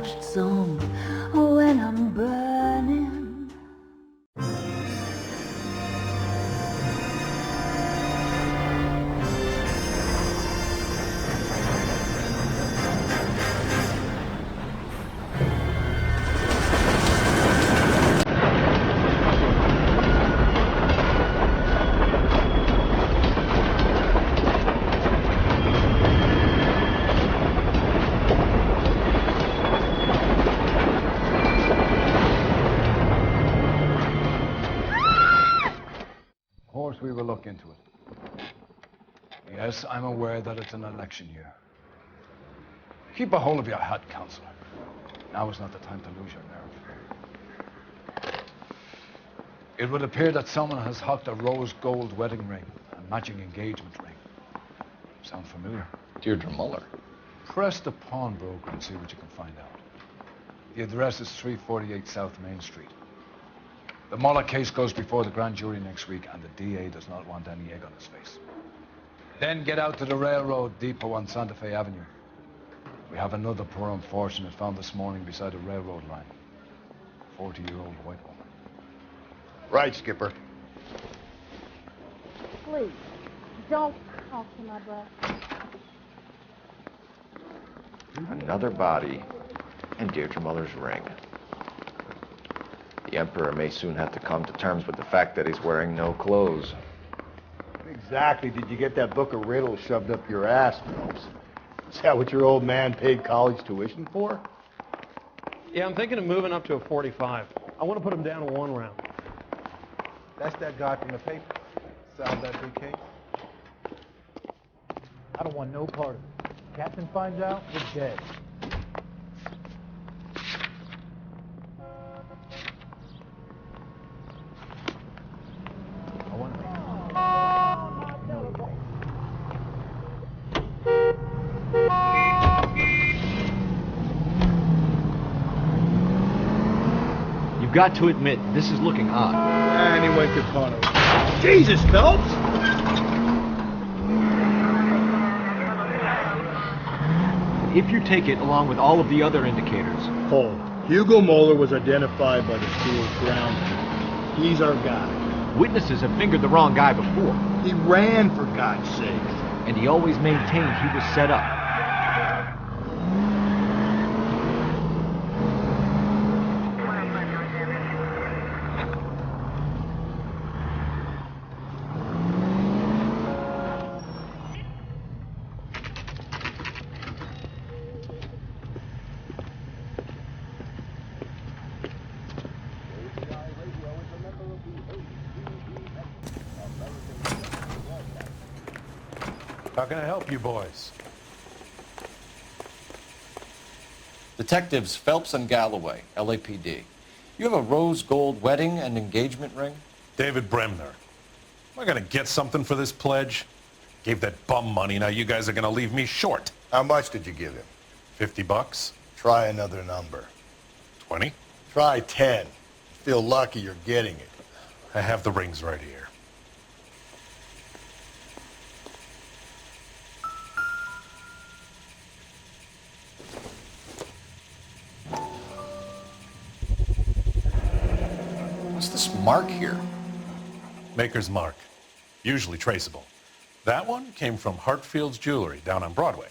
untouched zone when I'm burning. We will look into it. Yes, I'm aware that it's an election year. Keep a hold of your hat, Counselor. Now is not the time to lose your nerve. It would appear that someone has hocked a rose gold wedding ring and matching engagement ring. Sound familiar? Deirdre Muller. Press the pawnbroker and see what you can find out. The address is 348 South Main Street. The Muller case goes before the grand jury next week, and the DA does not want any egg on his face. Then get out to the railroad depot on Santa Fe Avenue. We have another poor unfortunate found this morning beside a railroad line. 40-year-old white woman. Right, Skipper. Please, don't talk to my brother. Another body and Deirdre Muller's ring. The Emperor may soon have to come to terms with the fact that he's wearing no clothes. What exactly did you get that book of riddles shoved up your ass, Phelps? Is that what your old man paid college tuition for? Yeah, I'm thinking of moving up to a 45. I want to put him down to 1 round. That's that guy from the paper. Solved that big case. I don't want no part of it. Captain finds out, we're dead. You've got to admit, this is looking odd. And he went to Connor. Jesus, Phelps! If you take it along with all of the other indicators. Hold. Hugo Moeller was identified by the school's ground. He's our guy. Witnesses have fingered the wrong guy before. He ran, for God's sake. And he always maintained he was set up. How can I help you boys? Detectives Phelps and Galloway, LAPD. You have a rose gold wedding and engagement ring? David Bremner. Am I going to get something for this pledge? Gave that bum money, now you guys are going to leave me short. How much did you give him? $50? Try another number. 20? Try 10. Feel lucky you're getting it. I have the rings right here. What's this mark here? Maker's mark. Usually traceable. That one came from Hartfield's Jewelry down on Broadway.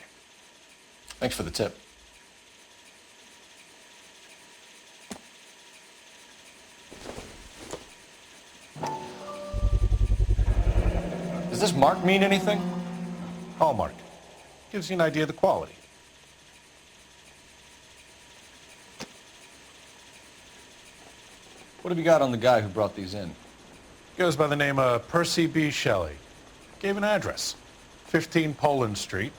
Thanks for the tip. Does this mark mean anything? Hallmark. Gives you an idea of the quality. What have you got on the guy who brought these in? Goes by the name of Percy B. Shelley. Gave an address. 15 Poland Street,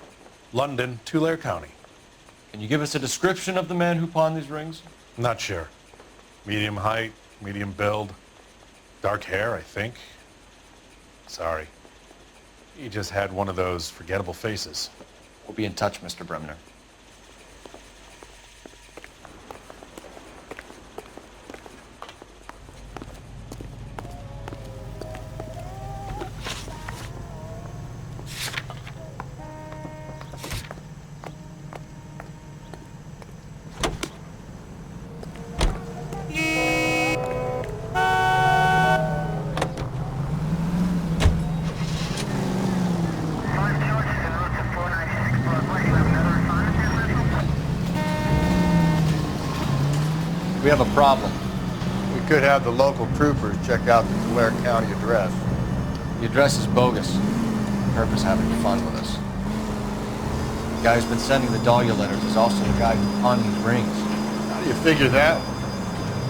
London, Tulare County. Can you give us a description of the man who pawned these rings? Not sure. Medium height, medium build. Dark hair, I think. Sorry. He just had one of those forgettable faces. We'll be in touch, Mr. Bremner. We have a problem. We could have the local troopers check out the Tulare County address. The address is bogus. Herb is having fun with us. The guy who's been sending the Dahlia letters is also the guy who pawned these rings. How do you figure that?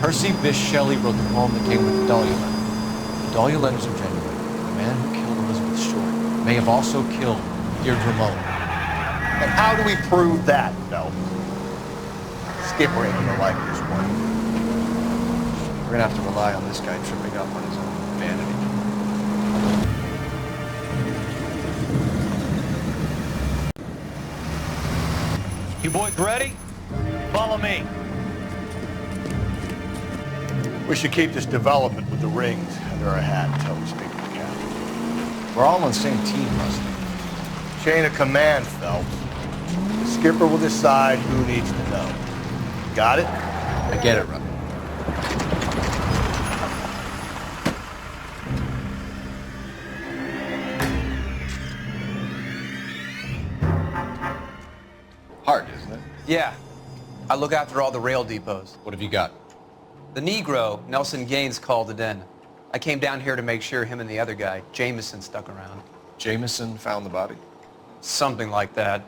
Percy Bysshe Shelley wrote the poem that came with the Dahlia letter. The Dahlia letters are genuine. The man who killed Elizabeth Short may have also killed Deirdre Mullen. And how do we prove that, Phelps? Skipper ain't gonna like this one. We're gonna have to rely on this guy tripping up on his own vanity. You boys ready? Follow me. We should keep this development with the rings under our hat until we speak to the captain. We're all on the same team, Rusty. Chain of command, Phelps. The skipper will decide who needs to know. Got it? I get it, Rusty. Hard, isn't it? Yeah. I look after all the rail depots. What have you got? The Negro, Nelson Gaines, called it in. I came down here to make sure him and the other guy, Jameson, stuck around. Jameson found the body? Something like that.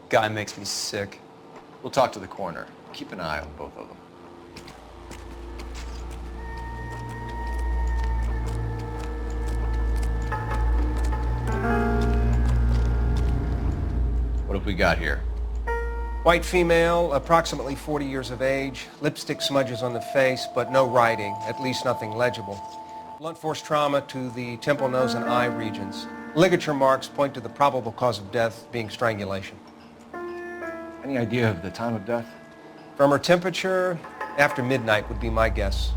Guy makes me sick. We'll talk to the coroner. Keep an eye on both of them. What have we got here? White female, approximately 40 years of age, lipstick smudges on the face, but no writing, at least nothing legible. Blunt force trauma to the temple, nose, and eye regions. Ligature marks point to the probable cause of death being strangulation. Any idea of the time of death? From her temperature, after midnight would be my guess.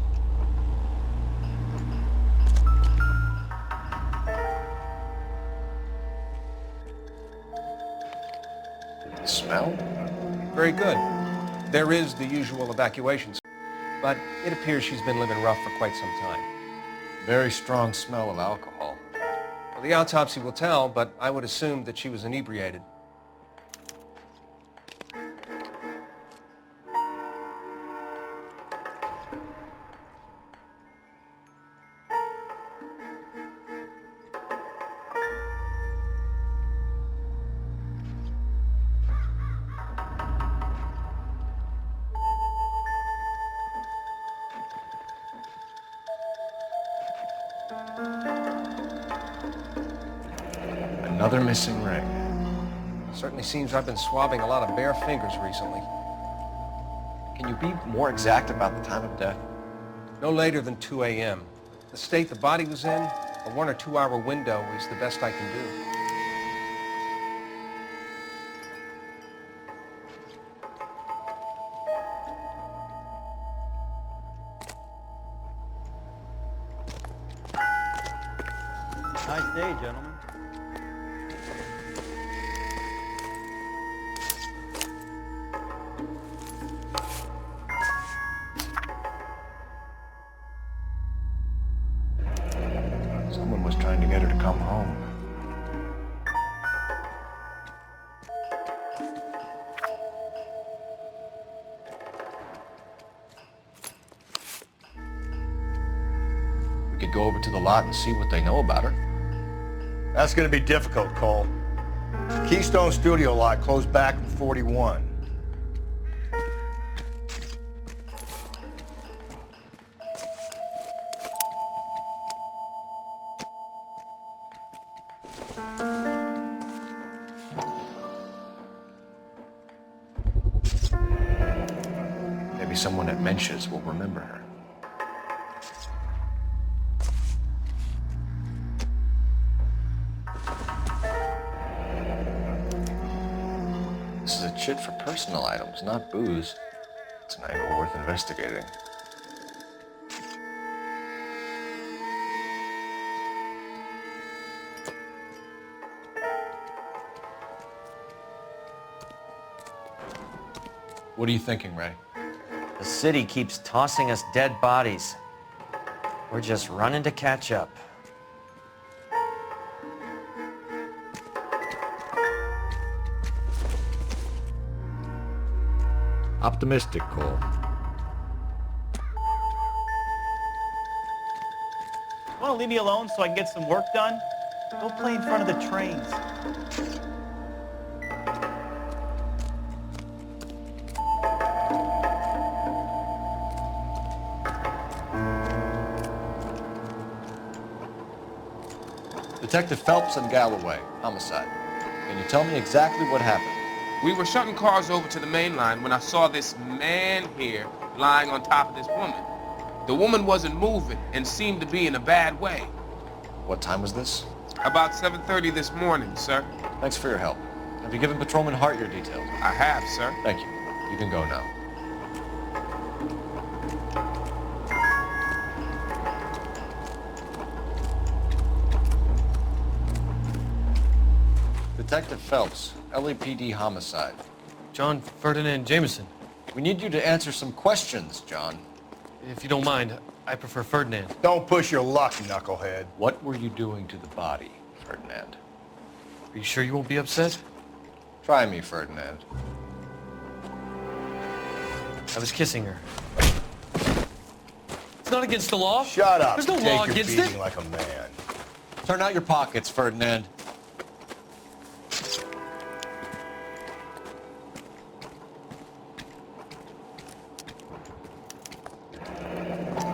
Smell? Very good. There is the usual evacuation, but it appears she's been living rough for quite some time. Very strong smell of alcohol. Well, the autopsy will tell, but I would assume that she was inebriated. Another missing ring. Certainly seems I've been swabbing a lot of bare fingers recently. Can you be more exact about the time of death? No later than 2 a.m. The state the body was in, a 1 or 2 hour window is the best I can do. Nice day, gentlemen. Someone was trying to get her to come home. We could go over to the lot and see what they know about her. That's gonna be difficult, Cole. Keystone Studio lot closed back in 41. Maybe someone at Mensch's will remember her. This is a chit for personal items, not booze. It's an angle worth investigating. What are you thinking, Ray? The city keeps tossing us dead bodies. We're just running to catch up. Optimistic, Cole. want to leave me alone so I can get some work done? Go play in front of the trains. Detective Phelps and Galloway, homicide. Can you tell me exactly what happened? We were shutting cars over to the main line when I saw this man here lying on top of this woman. The woman wasn't moving and seemed to be in a bad way. What time was this? About 7:30 this morning, sir. Thanks for your help. Have you given Patrolman Hart your details? I have, sir. Thank you. You can go now. Detective Phelps, LAPD homicide. John Ferdinand Jameson. We need you to answer some questions, John. If you don't mind, I prefer Ferdinand. Don't push your luck, knucklehead. What were you doing to the body, Ferdinand? Are you sure you won't be upset? Try me, Ferdinand. I was kissing her. It's not against the law. Shut up. There's no Take law your against beating it. like a man. Turn out your pockets, Ferdinand.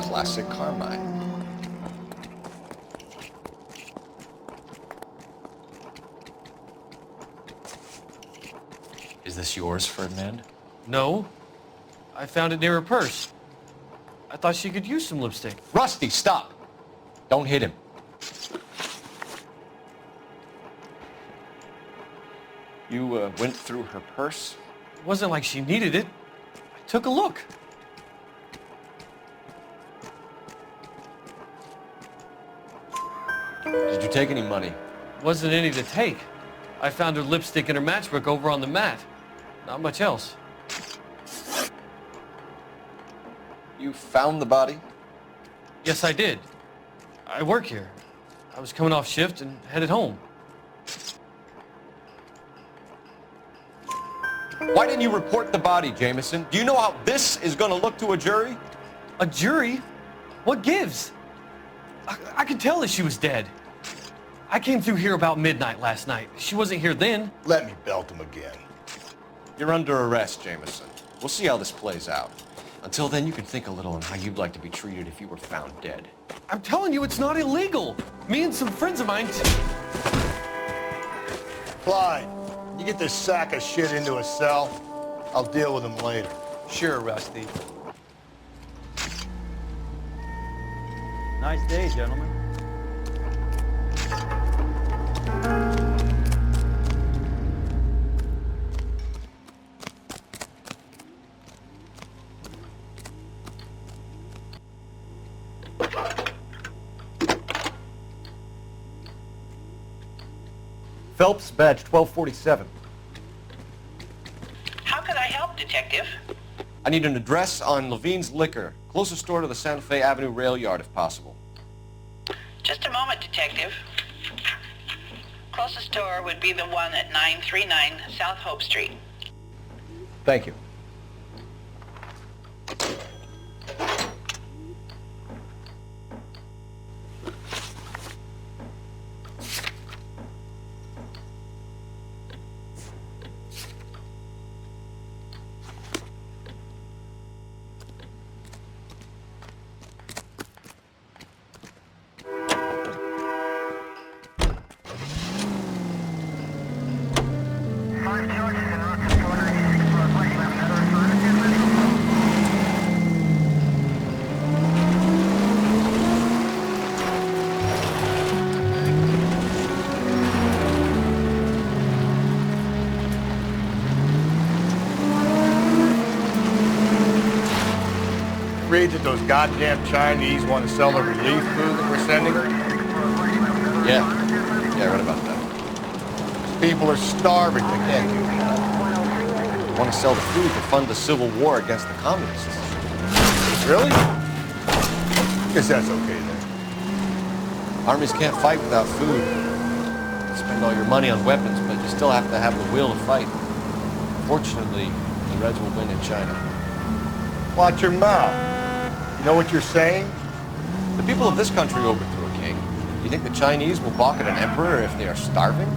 Classic Carmine. Is this yours, Ferdinand? No. I found it near her purse. I thought she could use some lipstick. Rusty, stop! Don't hit him. You went through her purse? It wasn't like she needed it. I took a look. Did you take any money? Wasn't any to take. I found her lipstick and her matchbook over on the mat. Not much else. You found the body? Yes, I did. I work here. I was coming off shift and headed home. Why didn't you report the body, Jameson? Do you know how this is going to look to a jury? A jury? What gives? I could tell that she was dead. I came through here about midnight last night. She wasn't here then. Let me belt him again. You're under arrest, Jameson. We'll see how this plays out. Until then, you can think a little on how you'd like to be treated if you were found dead. I'm telling you, it's not illegal. Me and some friends of mine... Clyde, you get this sack of shit into a cell. I'll deal with him later. Sure, Rusty. Nice day, gentlemen. Phelps, badge 1247. How can I help, Detective? I need an address on Levine's Liquor, closest store to the Santa Fe Avenue rail yard, if possible. Just a moment, Detective. Closest store would be the one at 939 South Hope Street. Thank you. Read that those goddamn Chinese want to sell the relief food that we're sending? Yeah, I read about that. People are starving. They can't do that. They want to sell the food to fund the civil war against the communists. Really? Guess that's okay then. Armies can't fight without food. You spend all your money on weapons, but you still have to have the will to fight. Fortunately, the Reds will win in China. Watch your mouth. You know what you're saying? The people of this country overthrew a king. You think the Chinese will balk at an emperor if they are starving?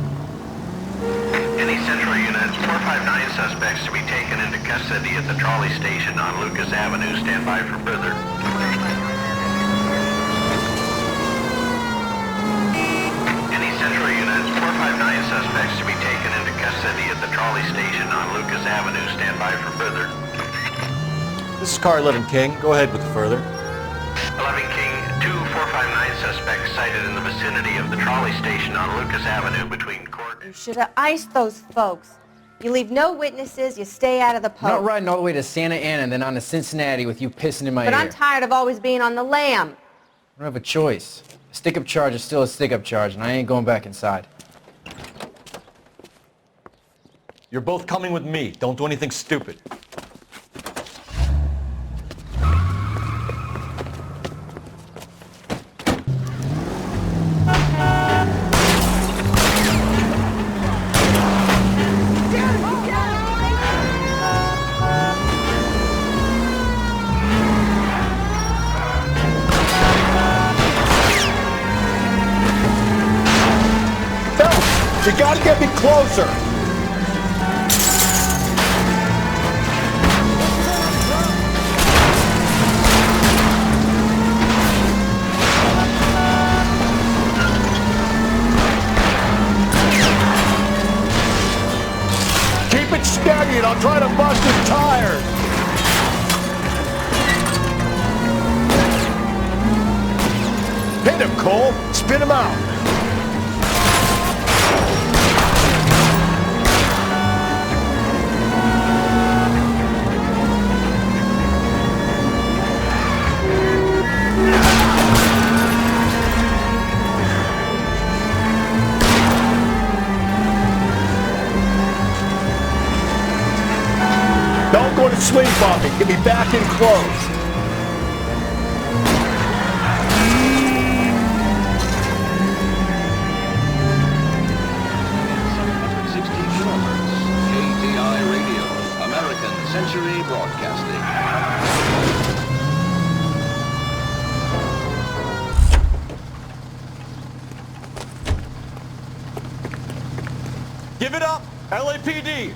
Any Central units, 459 suspects to be taken into custody at the trolley station on Lucas Avenue. Stand by for further. Any Central units, 459 suspects to be taken into custody at the trolley station on Lucas Avenue. Stand by for further. This is car 11 King. Go ahead with the further. 11 King, 2459 suspects sighted in the vicinity of the trolley station on Lucas Avenue between Court. You should have iced those folks. You leave no witnesses, you stay out of the I'm post. not riding all the way to Santa Ana and then on to Cincinnati with you pissing in my But ear. I'm tired of always being on the lam. I don't have a choice. A stick-up charge is still a stick-up charge, and I ain't going back inside. You're both coming with me. Don't do anything stupid. You gotta get me closer! Keep it steady and I'll try to bust his tires! Hit him, Cole! Spin him out! Don't go to sleep on me. Get me back in close. KTI Radio, American Century Broadcasting. Give it up, LAPD!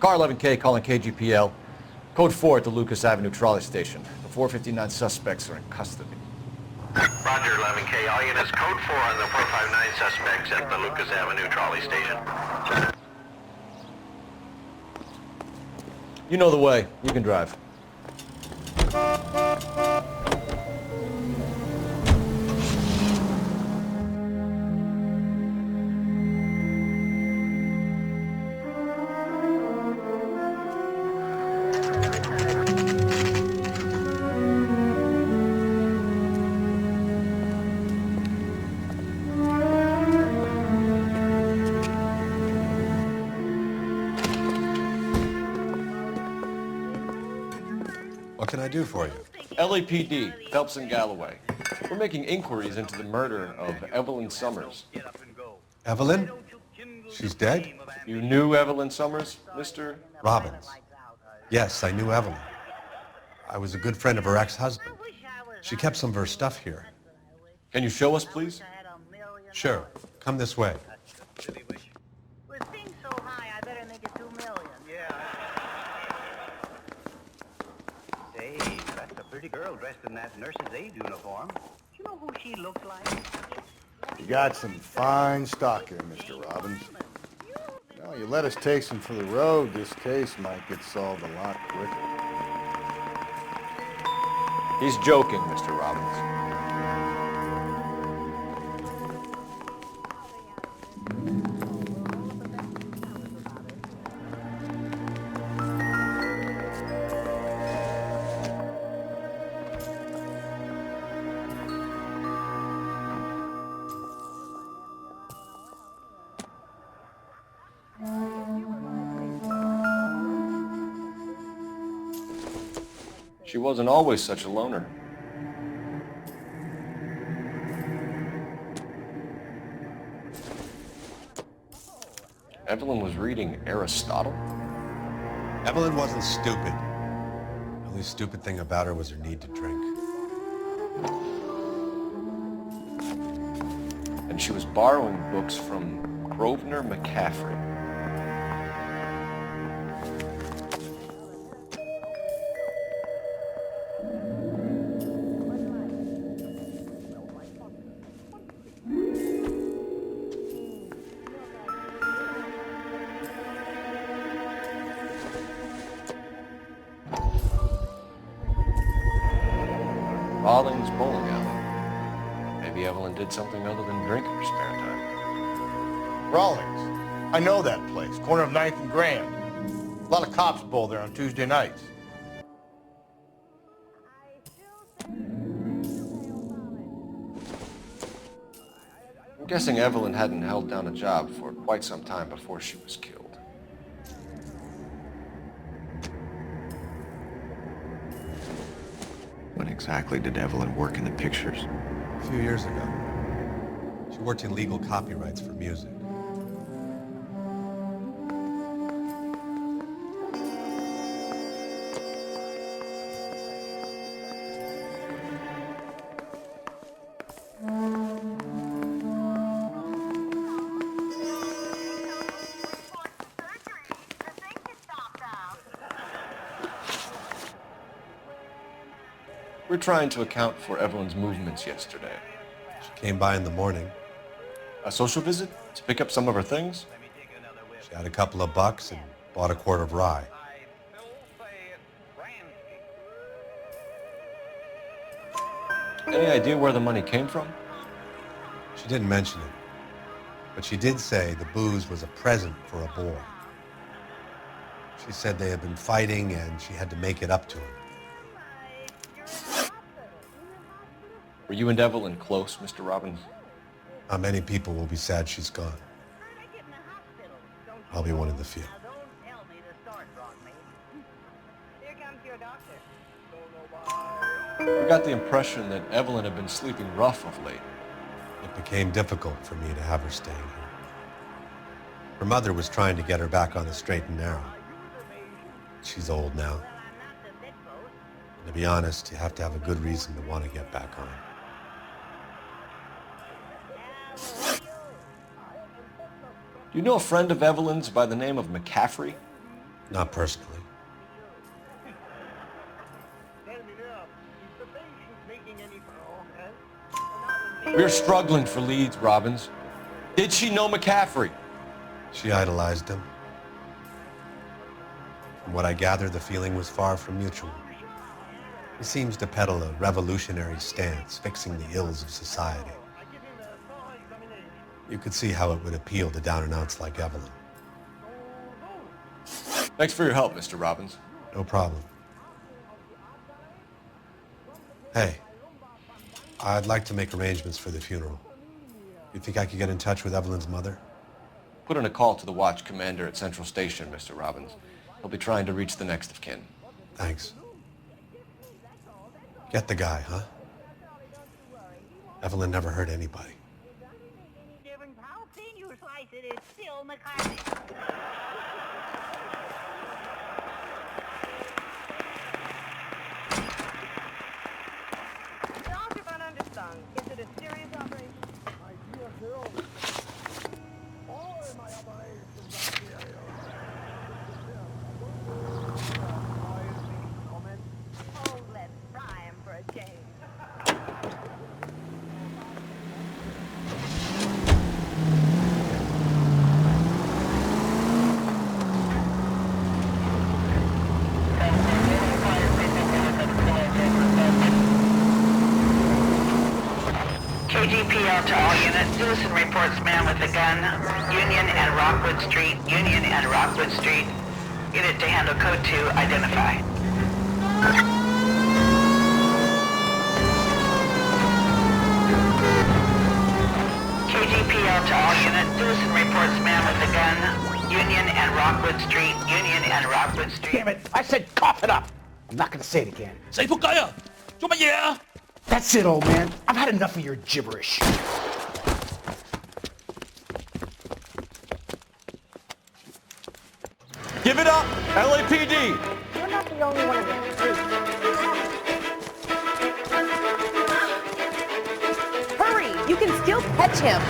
Car 11K calling KGPL. Code 4 at the Lucas Avenue trolley station. The 459 suspects are in custody. Roger, 11K. All units, code 4 on the 459 suspects at the Lucas Avenue trolley station. You know the way. You can drive. What can I do for you? LAPD, Phelps and Galloway. We're making inquiries into the murder of Evelyn Summers. Evelyn? She's dead? You knew Evelyn Summers, Mr. Robbins. Yes, I knew Evelyn. I was a good friend of her ex-husband. She kept some of her stuff here. Can you show us, please? Sure. Come this way. With things so high, I better make it 2 million. Say, that's a pretty girl dressed in that nurse's aid uniform. Do you know who she looks like? You got some fine stock here, Mr. Robbins. Well, you let us take some for the road, this case might get solved a lot quicker. He's joking, Mr. Robbins. She wasn't always such a loner. Evelyn was reading Aristotle? Evelyn wasn't stupid. The only stupid thing about her was her need to drink. And she was borrowing books from Grosvenor McCaffrey. Rawlings bowling alley. Maybe Evelyn did something other than drink in her spare time. Rawlings. I know that place. Corner of 9th and Grand. A lot of cops bowl there on Tuesday nights. I'm guessing Evelyn hadn't held down a job for quite some time before she was killed. When exactly did Evelyn work in the pictures? A few years ago. She worked in legal copyrights for music. We're trying to account for Evelyn's movements yesterday. She came by in the morning. A social visit to pick up some of her things? She had a couple of bucks and bought a quart of rye. Any idea where the money came from? She didn't mention it, but she did say the booze was a present for a boy. She said they had been fighting and she had to make it up to him. Were you and Evelyn close, Mr. Robbins? Not many people will be sad she's gone. I'll be one of the few. We got the impression that Evelyn had been sleeping rough of late. It became difficult for me to have her staying here. Her mother was trying to get her back on the straight and narrow. She's old now. And to be honest, you have to have a good reason to want to get back on. Do you know a friend of Evelyn's by the name of McCaffrey? Not personally. We're struggling for leads, Robbins. Did she know McCaffrey? She idolized him. From what I gather, the feeling was far from mutual. He seems to peddle a revolutionary stance, fixing the ills of society. You could see how it would appeal to down-and-outs like Evelyn. Thanks for your help, Mr. Robbins. No problem. Hey, I'd like to make arrangements for the funeral. You think I could get in touch with Evelyn's mother? Put in a call to the watch commander at Central Station, Mr. Robbins. He'll be trying to reach the next of kin. Thanks. Get the guy, huh? Evelyn never hurt anybody. How thin you slice it is still McCarthy. Dr. Van Understung, is it a serious operation? My dear girl, all my operations are serious. Oh, let's fry him for a change. KGPL to all units. Citizen reports man with a gun. Union and Rockwood Street. Union and Rockwood Street. Unit to handle code 2. Identify. KGPL to all units. Citizen reports man with a gun. Union and Rockwood Street. Union and Rockwood Street. Damn it! I said cough it up! I'm not gonna say it again. Say仆街啊！做乜嘢啊？ That's it, old man. I've had enough of your gibberish. Give it up! LAPD! You're not the only one in the street. Hurry! You can still catch him.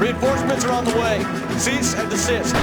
Reinforcements are on the way. Cease and desist.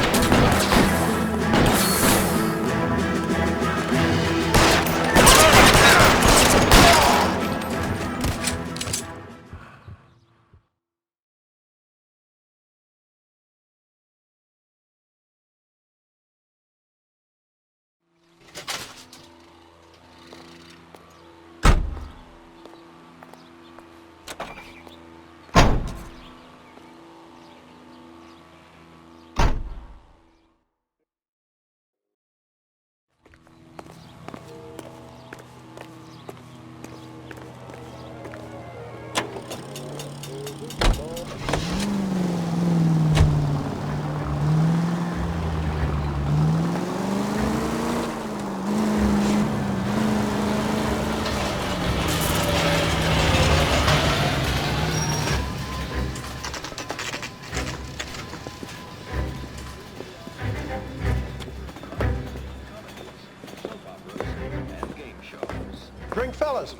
Drink, fellas.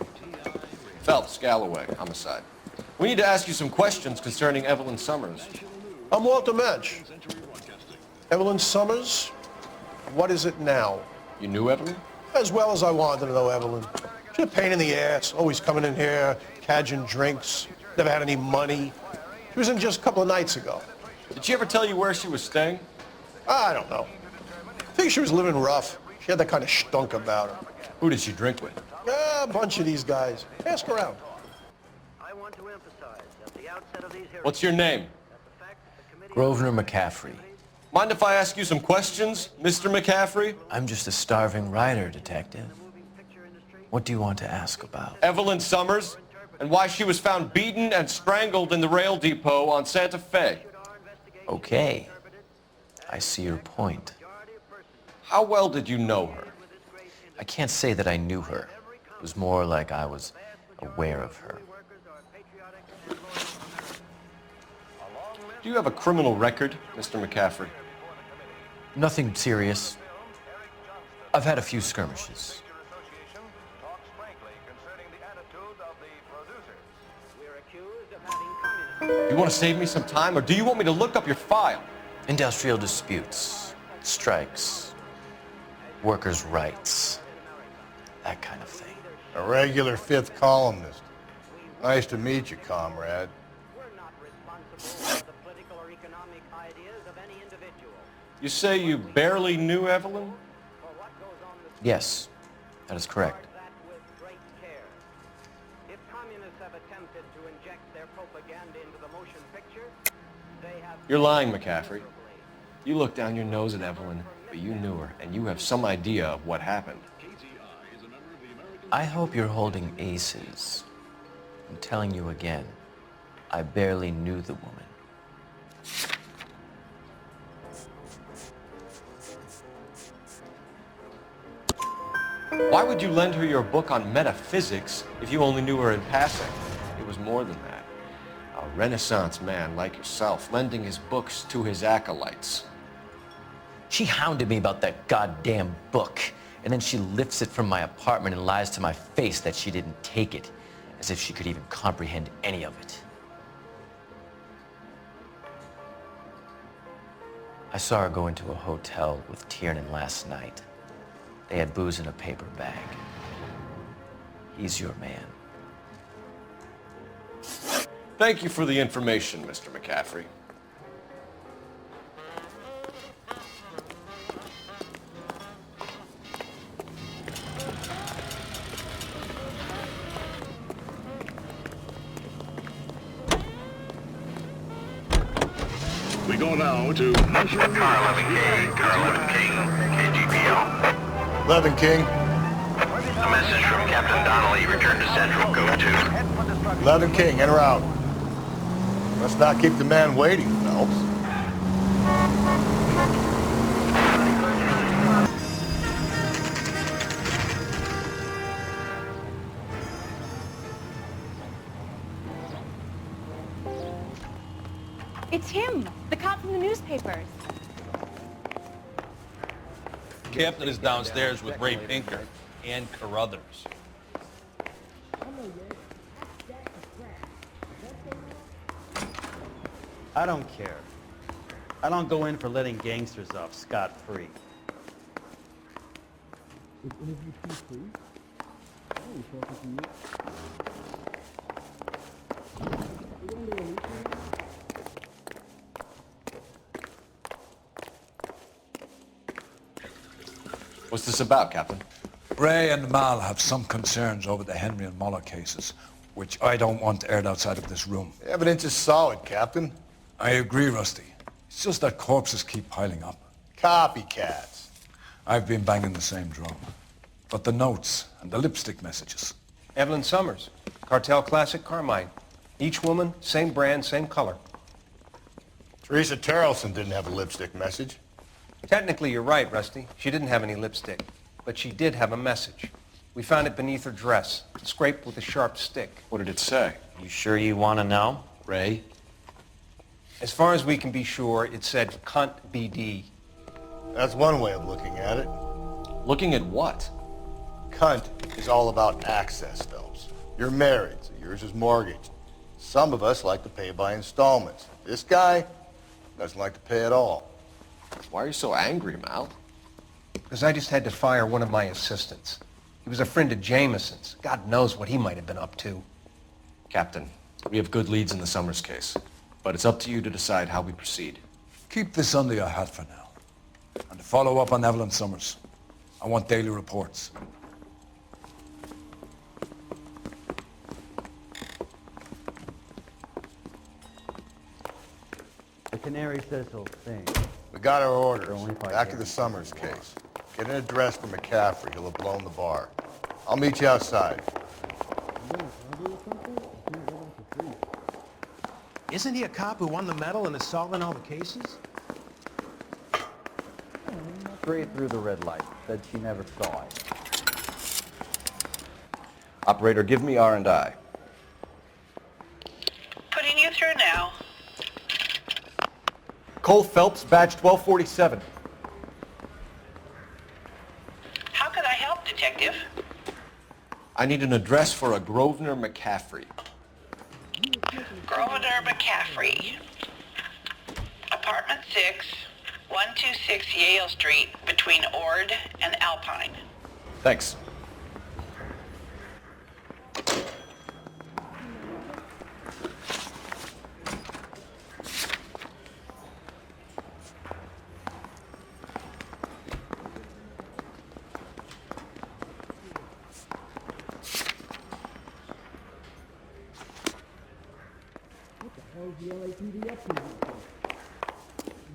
Phelps, Galloway, homicide. We need to ask you some questions concerning Evelyn Summers. I'm Walter Mensch. Evelyn Summers? What is it now? You knew Evelyn? As well as I wanted to know Evelyn. She's a pain in the ass, always coming in here, cadging drinks, never had any money. She was in just a couple of nights ago. Did she ever tell you where she was staying? I don't know. I think she was living rough. She had that kind of stunk about her. Who did she drink with? A bunch of these guys. Ask around. I want to emphasize at the outset of these hearings. What's your name? Grosvenor McCaffrey. Mind if I ask you some questions, Mr. McCaffrey? I'm just a starving writer, detective. What do you want to ask about? Evelyn Summers, and why she was found beaten and strangled in the rail depot on Santa Fe. Okay. I see your point. How well did you know her? I can't say that I knew her. It was more like I was aware of her. Do you have a criminal record, Mr. McCaffrey? Nothing serious. I've had a few skirmishes. You want to save me some time, or do you want me to look up your file? Industrial disputes, strikes, workers' rights, that kind of thing. A regular fifth columnist. Nice to meet you, comrade. You say you barely knew Evelyn? Yes, that is correct. You're lying, McCaffrey. You looked down your nose at Evelyn, but you knew her, and you have some idea of what happened. I hope you're holding aces. I'm telling you again, I barely knew the woman. Why would you lend her your book on metaphysics if you only knew her in passing? It was more than that. A Renaissance man like yourself, lending his books to his acolytes. She hounded me about that goddamn book, and then she lifts it from my apartment and lies to my face that she didn't take it, as if she could even comprehend any of it. I saw her go into a hotel with Tiernan last night. They had booze in a paper bag. He's your man. Thank you for the information, Mr. McCaffrey. go now to Car 11K, Car 11 King, KGPL. 11 King. A message from Captain Donnelly. Return to Central, code 2. 11 King, enter out. Let's not keep the man waiting, Phelps. It's him, the cop from the newspapers. Captain is downstairs with Ray Pinker and Carruthers. I don't care. I don't go in for letting gangsters off scot-free. What's this about, Captain? Ray and Mal have some concerns over the Henry and Muller cases, which I don't want aired outside of this room. The evidence is solid, Captain. I agree, Rusty. It's just that corpses keep piling up. Copycats. I've been banging the same drum. But the notes and the lipstick messages. Evelyn Summers, Cartel Classic Carmine. Each woman, same brand, same color. Teresa Terrelson didn't have a lipstick message. Technically, you're right, Rusty. She didn't have any lipstick, but she did have a message. We found it beneath her dress, scraped with a sharp stick. What did it say? You sure you want to know? Ray? As far as we can be sure, it said cunt BD. That's one way of looking at it. Looking at what? Cunt is all about access, Phelps. You're married, so yours is mortgaged. Some of us like to pay by installments. This guy doesn't like to pay at all. Why are you so angry, Mal? Because I just had to fire one of my assistants. He was a friend of Jameson's. God knows what he might have been up to. Captain, we have good leads in the Summers case, but it's up to you to decide how we proceed. Keep this under your hat for now. And to follow up on Evelyn Summers, I want daily reports. The canary says he'll sing. We got our orders. Only if I Back to can. the Summers case. Get an address for McCaffrey. He'll have blown the bar. I'll meet you outside. Isn't he a cop who won the medal and is solving all the cases? Straight through the red light. Said she never saw it. Operator, give me R&I. Putting you through now. Cole Phelps, badge 1247. How could I help, Detective? I need an address for a Grosvenor McCaffrey. Grosvenor McCaffrey. Apartment 6, 126 Yale Street, between Ord and Alpine. Thanks.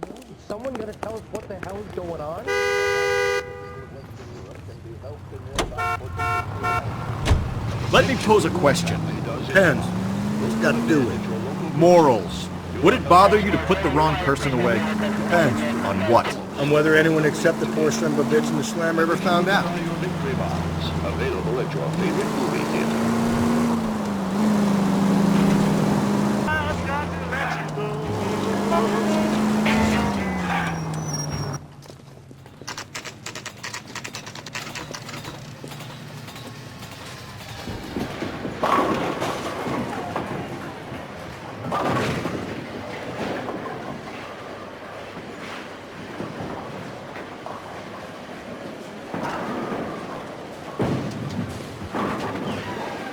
Is someone gonna tell us what the hell is going on? Let me pose a question. Depends. What's it got to do with morals? Would it bother you to put the wrong person away? Depends. On what? On whether anyone except the poor son of a bitch in the slammer ever found out. Available at your favorite movie theater.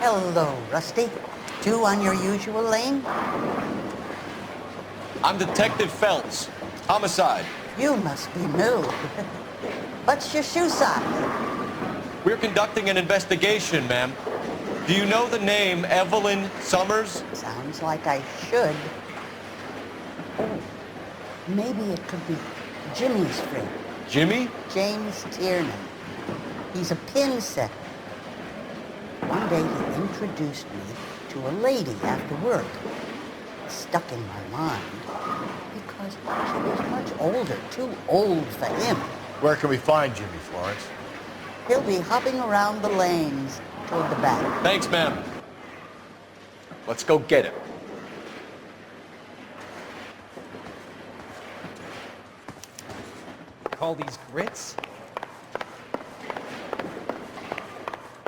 Hello, Rusty. Two on your usual lane? I'm Detective Phelps. Homicide. You must be new. What's your shoe size? We're conducting an investigation, ma'am. Do you know the name Evelyn Summers? Sounds like I should. Oh, Maybe it could be Jimmy's friend. Jimmy? James Tiernan. He's a pin setter. One day he introduced me to a lady after work. It stuck in my mind because she was much older, too old for him. Where can we find Jimmy, Florence? He'll be hopping around the lanes toward the back. Thanks, ma'am. Let's go get him. Call these grits?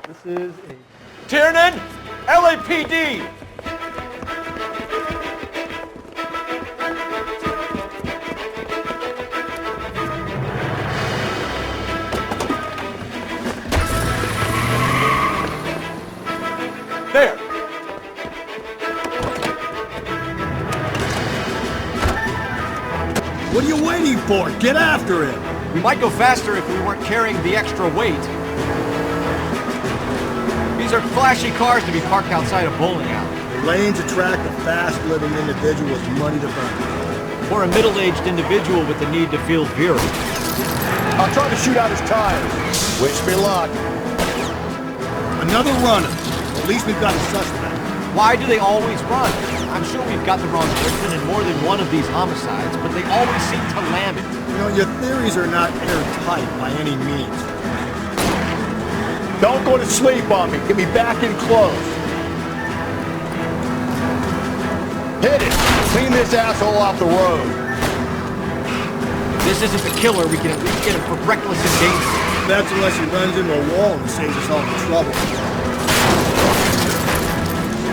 This is a... Tiernan! LAPD! There! What are you waiting for? Get after him! We might go faster if we weren't carrying the extra weight. These are flashy cars to be parked outside a bowling alley. The lanes attract a fast-living individual with money to burn. Or a middle-aged individual with the need to feel virile. I'll try to shoot out his tires. Wish me luck. Another runner. At least we've got a suspect. Why do they always run? I'm sure we've got the wrong person in more than one of these homicides, but they always seem to lam it. You know, your theories are not airtight by any means. Don't go to sleep on me. Get me back in close. Hit it. Clean this asshole off the road. This isn't the killer. We can at least get him for reckless endangerment. That's unless he runs into a wall and saves us all the trouble.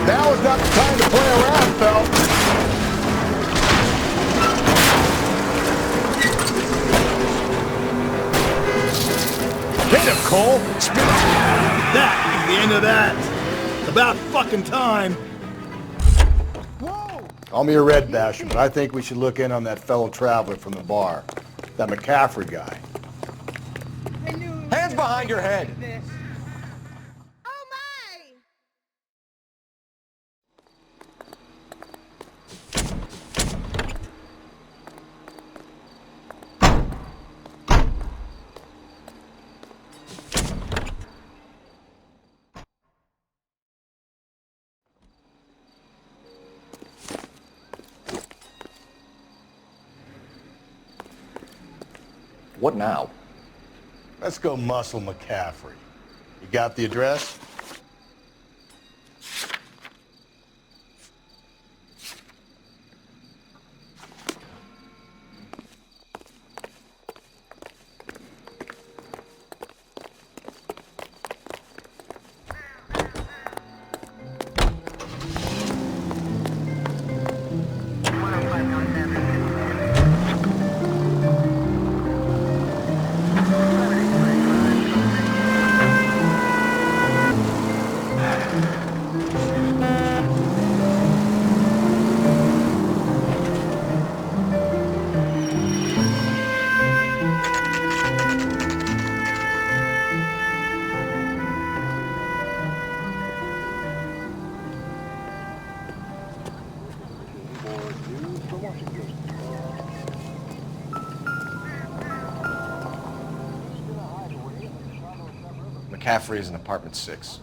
Now is not the time to play around, Phelps. Hit him, Cole. That is the end of that. It's about fucking time. Call me a red basher, but I think we should look in on that fellow traveler from the bar. That McCaffrey guy. Hands behind your head. What now? Let's go muscle McCaffrey. You got the address? McCaffrey is in apartment 6.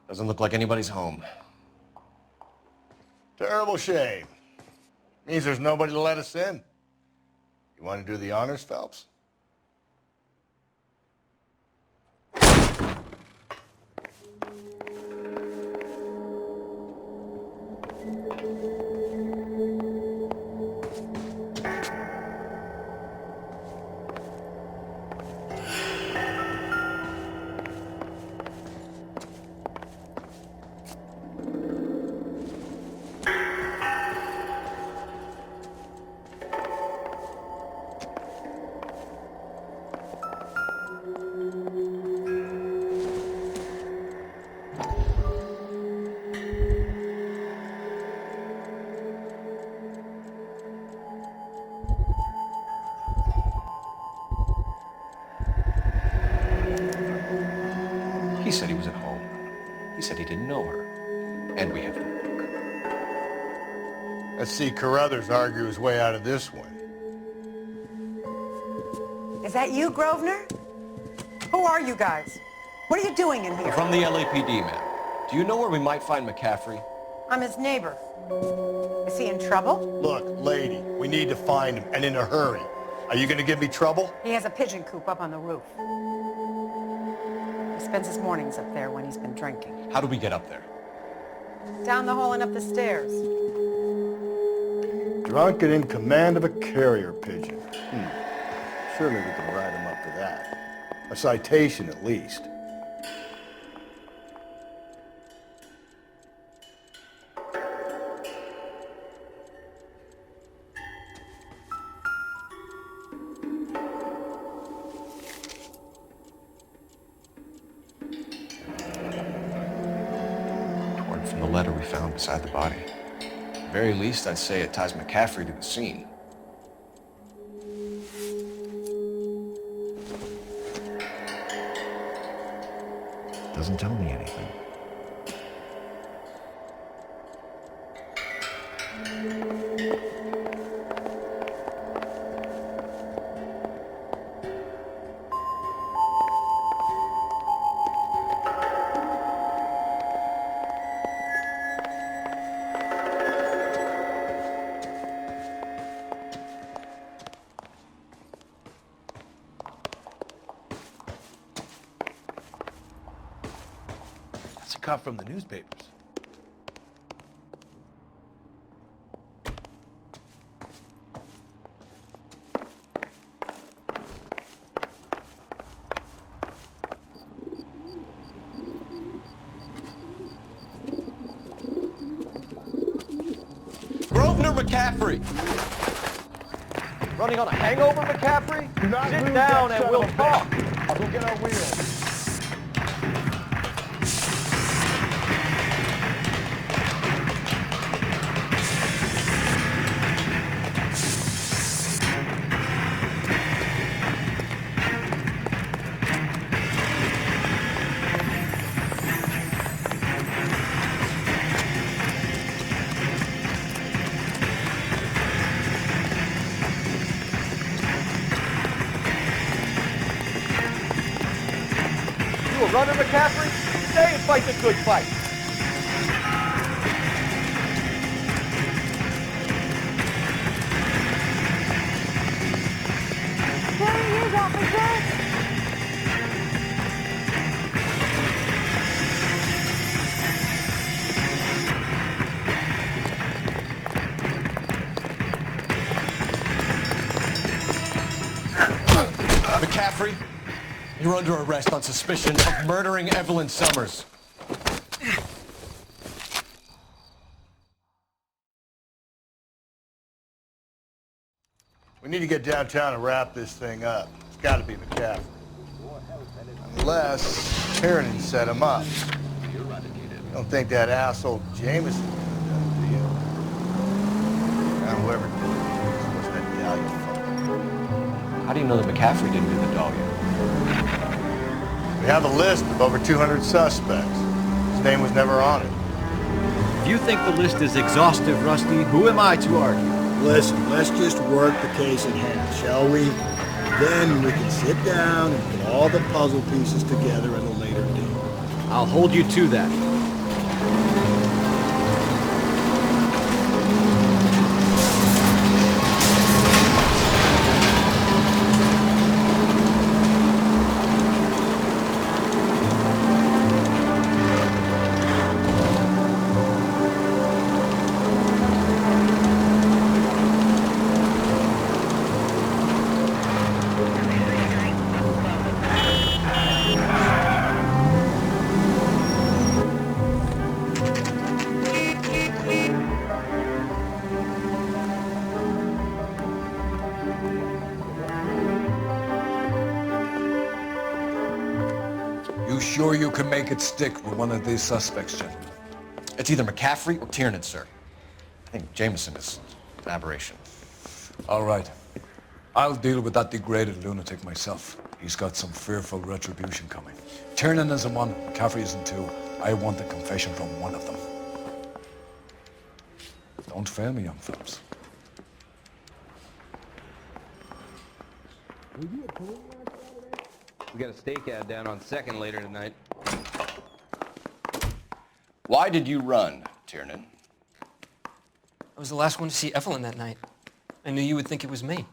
Doesn't look like anybody's home. Terrible shame. Means there's nobody to let us in. You want to do the honors, Phelps? said he didn't know her. And we have the book. Let's see Carruthers argue his way out of this one. Is that you, Grosvenor? Who are you guys? What are you doing in here? We're from the LAPD, ma'am. Do you know where we might find McCaffrey? I'm his neighbor. Is he in trouble? Look, lady, we need to find him, and in a hurry. Are you gonna give me trouble? He has a pigeon coop up on the roof. He spends his mornings up there when he's been drinking. How do we get up there? Down the hall and up the stairs. Drunk and in command of a carrier pigeon. Surely we can write him up for that. A citation, at least. Torn from the letter we found beside the body. At the very least, I'd say it ties McCaffrey to the scene. Doesn't tell me anything. That's a cut from the newspapers. Grosvenor McCaffrey! Running on a hangover, McCaffrey? Sit down and we'll talk. We'll get our wheels. You a runner, McCaffrey? Stay and fight the good fight. There he is, officer! McCaffrey, you're under arrest on suspicion of murdering Evelyn Summers. We need to get downtown and wrap this thing up. It's got to be McCaffrey. Unless Tiernan set him up. You don't think that asshole Jameson did that, do you? Now, whoever did it, what's that Dahlia fuck? How do you know that McCaffrey didn't do the Dahlia? We have a list of over 200 suspects. His name was never on it. If you think the list is exhaustive, Rusty, who am I to argue? Listen, let's just work the case in hand, shall we? Then we can sit down and put all the puzzle pieces together at a later date. I'll hold you to that. You sure you can make it stick with one of these suspects, gentlemen? It's either McCaffrey or Tiernan, sir. I think Jameson is an aberration. All right. I'll deal with that degraded lunatic myself. He's got some fearful retribution coming. Tiernan isn't one, McCaffrey isn't two. I want a confession from one of them. Don't fail me, young Phelps. We got a stake ad down on 2nd later tonight. Why did you run, Tiernan? I was the last one to see Evelyn that night. I knew you would think it was me.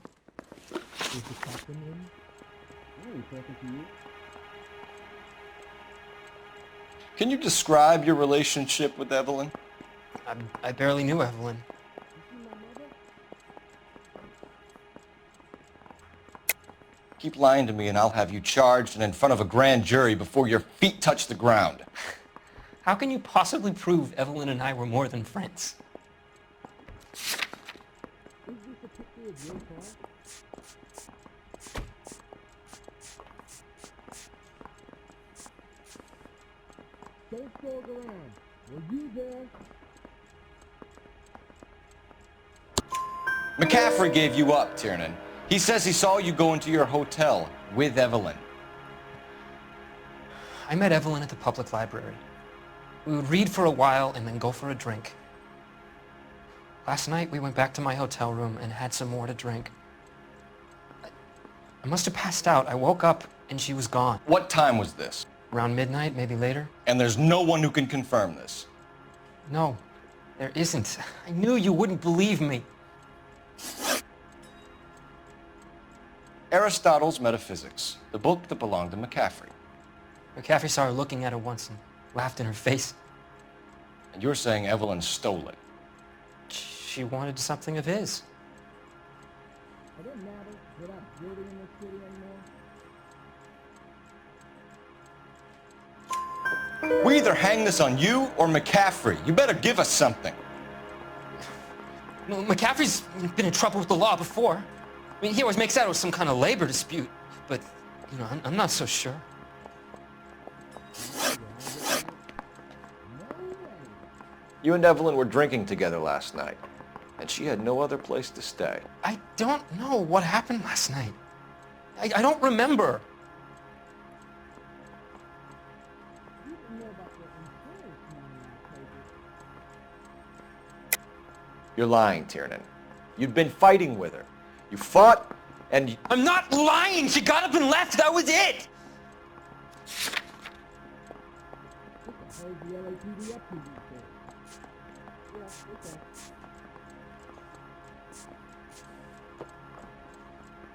Can you describe your relationship with Evelyn? I barely knew Evelyn. Keep lying to me and I'll have you charged and in front of a grand jury before your feet touch the ground. How can you possibly prove Evelyn and I were more than friends? Don't go around. Were you there? McCaffrey gave you up, Tiernan. He says he saw you go into your hotel with Evelyn. I met Evelyn at the public library. We would read for a while and then go for a drink. Last night we went back to my hotel room and had some more to drink. I must have passed out. I woke up and she was gone. What time was this? Around midnight, maybe later. And there's no one who can confirm this? No, there isn't. I knew you wouldn't believe me. Aristotle's Metaphysics, the book that belonged to McCaffrey. McCaffrey saw her looking at it once and laughed in her face. And you're saying Evelyn stole it? She wanted something of his. It doesn't matter. We're not building in this city anymore. We either hang this on you or McCaffrey. You better give us something. Well, McCaffrey's been in trouble with the law before. I mean, he always makes out it was some kind of labor dispute, but, you know, I'm not so sure. You and Evelyn were drinking together last night, and she had no other place to stay. I don't know what happened last night. I don't remember. You're lying, Tiernan. You'd been fighting with her. You fought, and I'm not lying! She got up and left! That was it!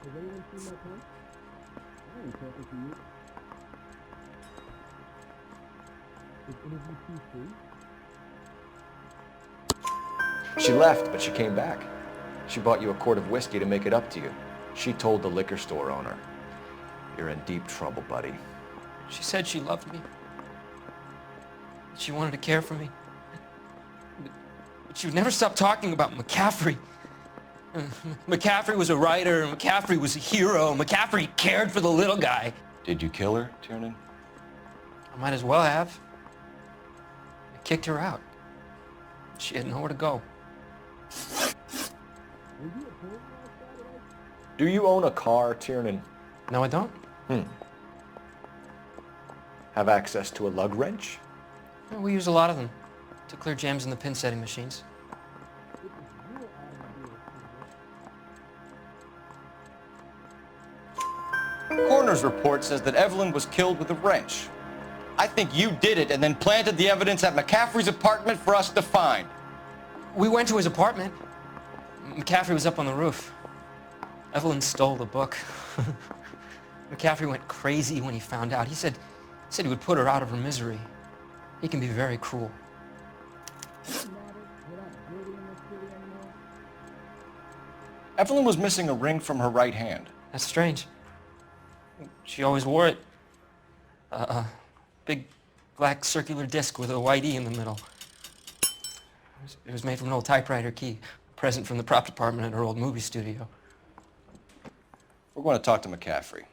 Has anyone seen my pen? I ain't talking to you. Is interview free? she left, but she came back. She bought you a quart of whiskey to make it up to you. She told the liquor store owner. You're in deep trouble, buddy. She said she loved me. She wanted to care for me. But she would never stop talking about McCaffrey. McCaffrey was a writer, McCaffrey was a hero, McCaffrey cared for the little guy. Did you kill her, Tiernan? I might as well have. I kicked her out. She had nowhere to go. Do you own a car, Tiernan? No, I don't. Have access to a lug wrench? Yeah, we use a lot of them to clear jams in the pin setting machines. Coroner's report says that Evelyn was killed with a wrench. I think you did it and then planted the evidence at McCaffrey's apartment for us to find. We went to his apartment. McCaffrey was up on the roof. Evelyn stole the book. McCaffrey went crazy when he found out. He said he would put her out of her misery. He can be very cruel. Evelyn was missing a ring from her right hand. That's strange. She always wore it. Big black circular disc with a white E in the middle. It was made from an old typewriter key, a present from the prop department at her old movie studio. We're going to talk to McCaffrey.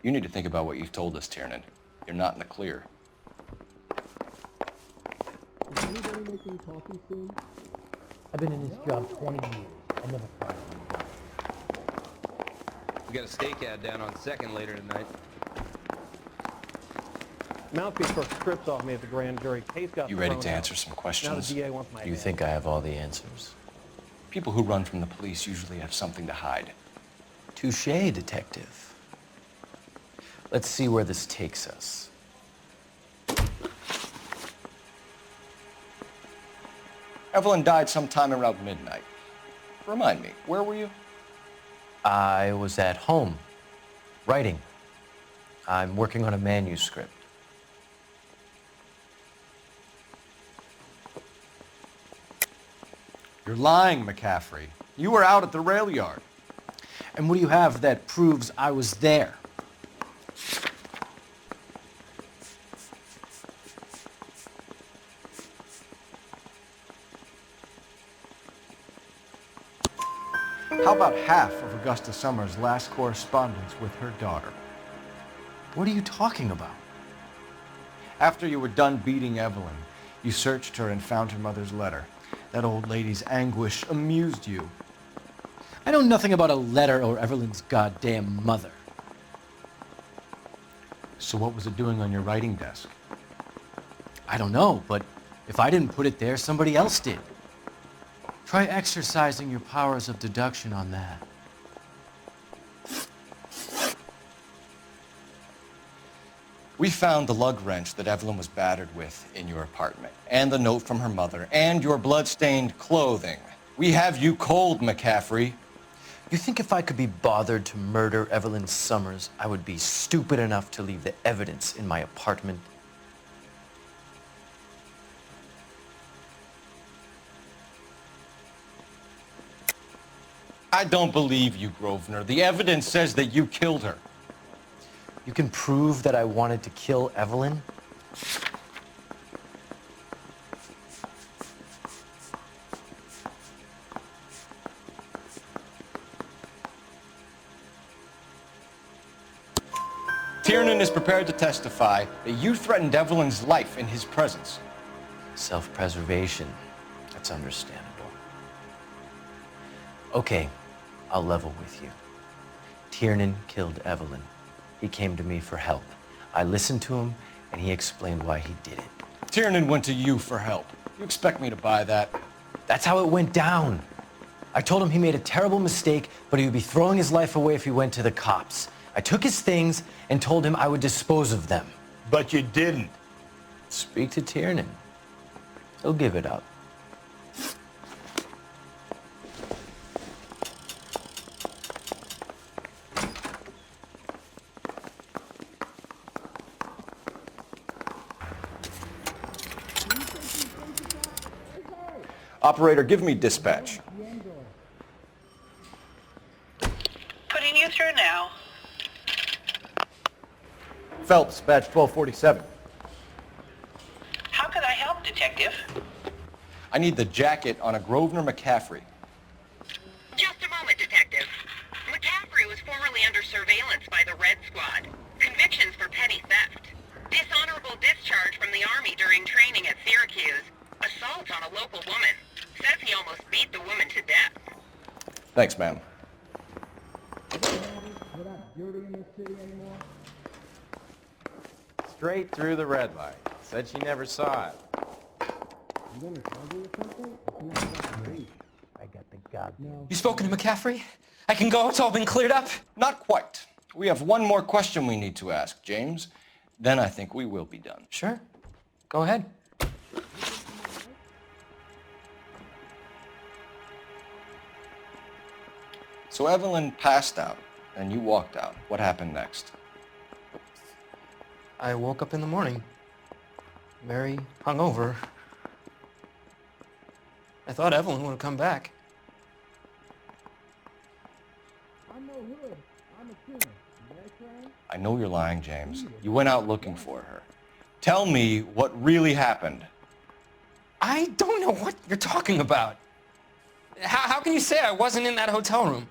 You need to think about what you've told us, Tiernan. You're not in the clear. Is anybody making coffee soon? I've been in this job 20 years. I never fired anybody. We got a stake ad down on 2nd later tonight. Mouthpiece took strips off me at the grand jury. Case got You ready thrown to out. answer some Now the questions? DA wants my You head. think I have all the answers? People who run from the police usually have something to hide. Touché, detective. Let's see where this takes us. Evelyn died sometime around midnight. Remind me, where were you? I was at home, writing. I'm working on a manuscript. You're lying, McCaffrey. You were out at the rail yard. And what do you have that proves I was there? How about half of Augusta Summers' last correspondence with her daughter? What are you talking about? After you were done beating Evelyn, you searched her and found her mother's letter. That old lady's anguish amused you. I know nothing about a letter or Evelyn's goddamn mother. So what was it doing on your writing desk? I don't know, but if I didn't put it there, somebody else did. Try exercising your powers of deduction on that. We found the lug wrench that Evelyn was battered with in your apartment, and the note from her mother, and your blood-stained clothing. We have you cold, McCaffrey. You think if I could be bothered to murder Evelyn Summers, I would be stupid enough to leave the evidence in my apartment? I don't believe you, Grosvenor. The evidence says that you killed her. You can prove that I wanted to kill Evelyn? Tiernan is prepared to testify that you threatened Evelyn's life in his presence. Self-preservation. That's understandable. Okay, I'll level with you. Tiernan killed Evelyn. He came to me for help. I listened to him, and he explained why he did it. Tiernan went to you for help. You expect me to buy that? That's how it went down. I told him he made a terrible mistake, but he would be throwing his life away if he went to the cops. I took his things and told him I would dispose of them. But you didn't. Speak to Tiernan. He'll give it up. Operator, give me dispatch. Putting you through now. Phelps, badge 1247. How could I help, Detective? I need the jacket on a Grosvenor McCaffrey. Just a moment, Detective. McCaffrey was formerly under surveillance by the Red Squad. Convictions for petty theft. Dishonorable discharge from the Army during training at Syracuse. Assault on a local woman. Says he almost beat the woman to death. Thanks, ma'am. Straight through the red light. Said she never saw it. I got the goddamn... You spoken to McCaffrey? I can go? It's all been cleared up? Not quite. We have one more question we need to ask, James. Then I think we will be done. Sure. Go ahead. So Evelyn passed out, and you walked out. What happened next? I woke up in the morning, very hungover. I thought Evelyn would have come back. I know you're lying, James. You went out looking for her. Tell me what really happened. I don't know what you're talking about. How can you say I wasn't in that hotel room?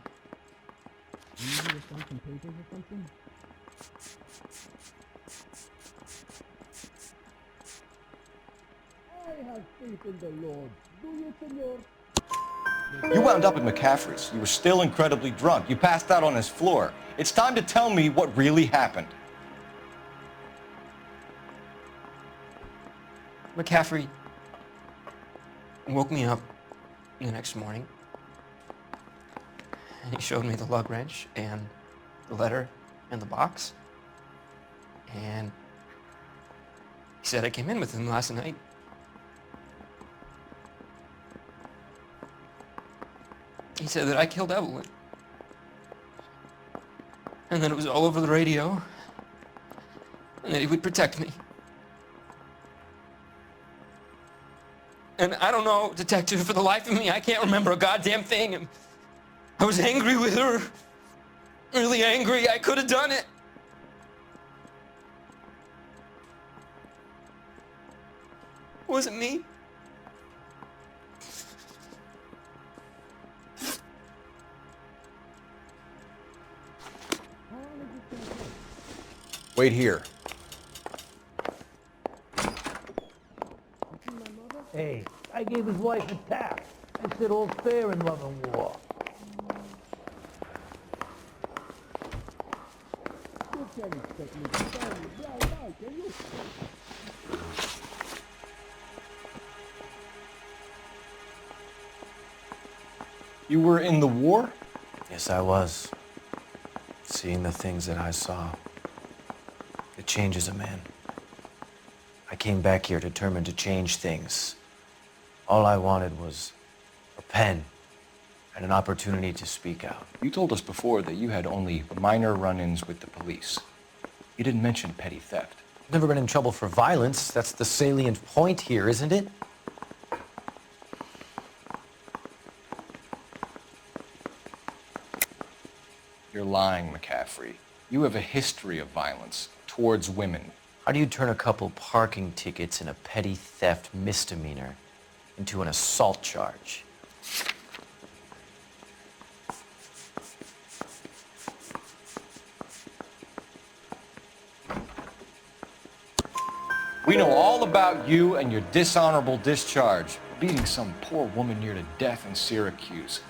You wound up at McCaffrey's. You were still incredibly drunk. You passed out on his floor. It's time to tell me what really happened. McCaffrey woke me up the next morning, and he showed me the lug wrench and the letter and the box, and he said I came in with him last night. He said that I killed Evelyn, and that it was all over the radio, and that he would protect me. And I don't know, Detective, for the life of me, I can't remember a goddamn thing. And I was angry with her. Really angry. I could have done it. It wasn't me. Wait here. Hey, I gave his wife a tap. I said all's fair in love and war. You were in the war? Yes, I was. Seeing the things that I saw, it changes a man. I came back here determined to change things. All I wanted was a pen and an opportunity to speak out. You told us before that you had only minor run-ins with the police. You didn't mention petty theft. I've never been in trouble for violence. That's the salient point here, isn't it? You're lying, McCaffrey. You have a history of violence towards women. How do you turn a couple parking tickets and a petty theft misdemeanor into an assault charge? We know all about you and your dishonorable discharge, beating some poor woman near to death in Syracuse.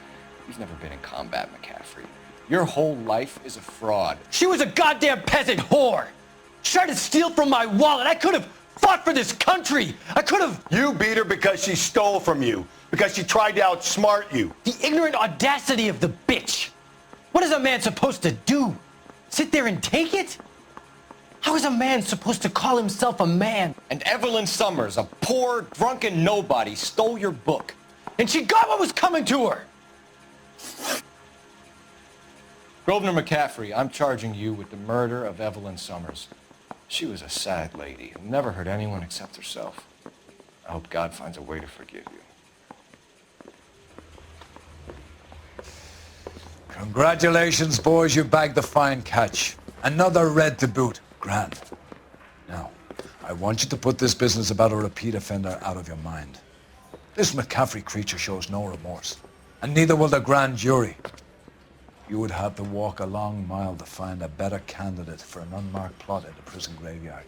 You've never been in combat, McCaffrey. Your whole life is a fraud. She was a goddamn peasant whore! She tried to steal from my wallet. I could have fought for this country. I could have... You beat her because she stole from you, because she tried to outsmart you. The ignorant audacity of the bitch. What is a man supposed to do? Sit there and take it? How is a man supposed to call himself a man? And Evelyn Summers, a poor, drunken nobody, stole your book. And she got what was coming to her. Grosvenor McCaffrey, I'm charging you with the murder of Evelyn Summers. She was a sad lady who never hurt anyone except herself. I hope God finds a way to forgive you. Congratulations, boys, you bagged the fine catch. Another red to boot. Grand. Now, I want you to put this business about a repeat offender out of your mind. This McCaffrey creature shows no remorse, and neither will the grand jury. You would have to walk a long mile to find a better candidate for an unmarked plot in the prison graveyard.